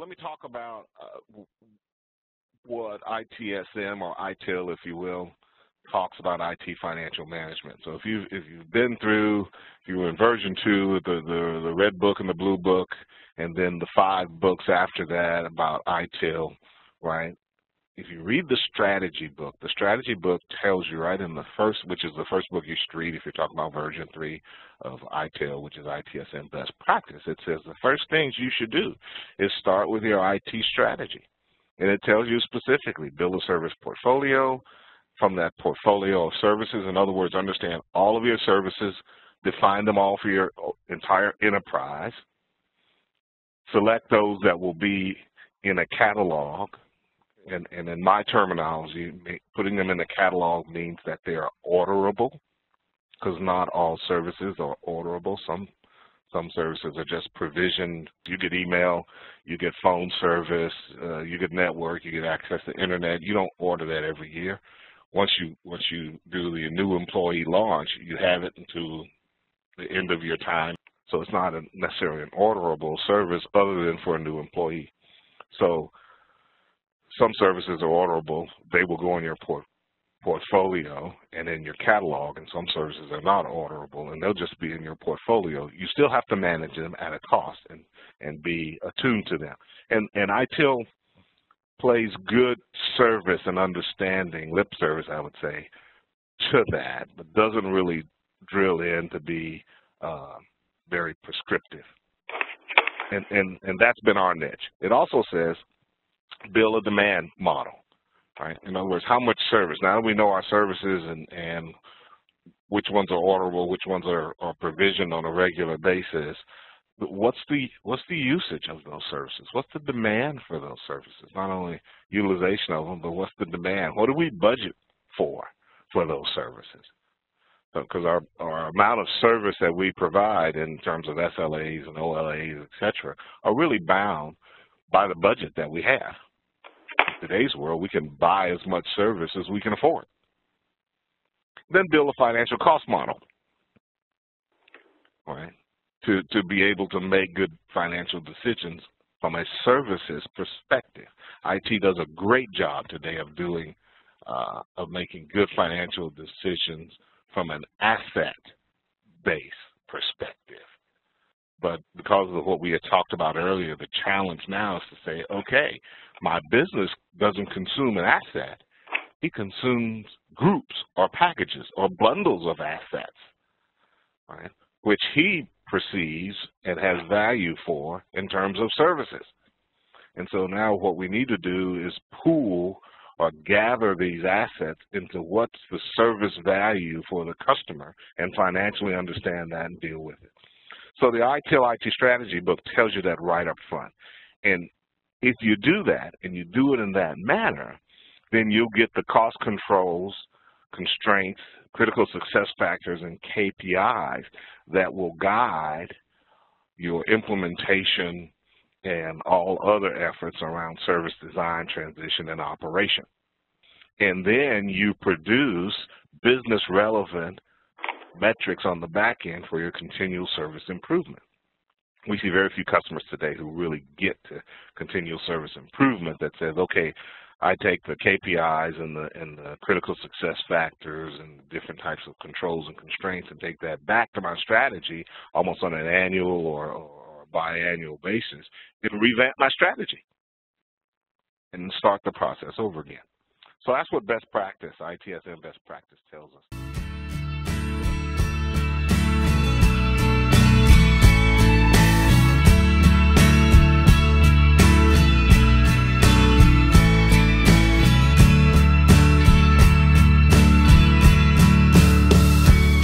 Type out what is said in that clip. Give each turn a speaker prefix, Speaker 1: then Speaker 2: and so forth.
Speaker 1: let me talk about what ITSM or ITIL, if you will, talks about IT financial management. So if you've been through, if you were in version 2, the red book and the blue book, and then the 5 books after that about ITIL, right? If you read the strategy book tells you right in the first, which is the first book you should read if you're talking about version 3 of ITIL, which is ITSM best practice. It says the first things you should do is start with your IT strategy. And it tells you specifically, build a service portfolio. From that portfolio of services, in other words, understand all of your services, define them all for your entire enterprise, select those that will be in a catalog, and in my terminology, putting them in a catalog means that they are orderable, because not all services are orderable. Some services are just provisioned. You get email, you get phone service, you get network, you get access to internet. You don't order that every year. Once you do the new employee launch, you have it until the end of your time. So it's not necessarily an orderable service other than for a new employee. So some services are orderable. They will go in your portfolio and in your catalog, and some services are not orderable, and they'll just be in your portfolio. You still have to manage them at a cost and be attuned to them. And ITIL plays good service and understanding, lip service, I would say, to that, but doesn't really drill in to be very prescriptive. And that's been our niche. It also says build a demand model, right? In other words, how much service? Now that we know our services and which ones are orderable, which ones are provisioned on a regular basis, but what's the usage of those services? What's the demand for those services? Not only utilization of them, but what's the demand? What do we budget for those services? Because our amount of service that we provide in terms of SLAs and OLAs, et cetera, are really bound by the budget that we have. In today's world, we can buy as much service as we can afford. Then build a financial cost model, right? To be able to make good financial decisions from a services perspective. IT does a great job today of making good financial decisions from an asset-based perspective. But because of what we had talked about earlier, the challenge now is to say, okay, my business doesn't consume an asset. It consumes groups or packages or bundles of assets, right, which he perceives and has value for in terms of services. And so now what we need to do is pool or gather these assets into what's the service value for the customer and financially understand that and deal with it. So the ITIL IT strategy book tells you that right up front. And if you do that and you do it in that manner, then you'll get the cost controls, constraints, critical success factors, and KPIs that will guide your implementation and all other efforts around service design, transition, and operation. And then you produce business relevant metrics on the back end for your continual service improvement. We see very few customers today who really get to continual service improvement that says, okay, I take the KPIs and the critical success factors and different types of controls and constraints and take that back to my strategy almost on an annual or biannual basis and revamp my strategy and start the process over again. So that's what best practice, ITSM best practice tells us.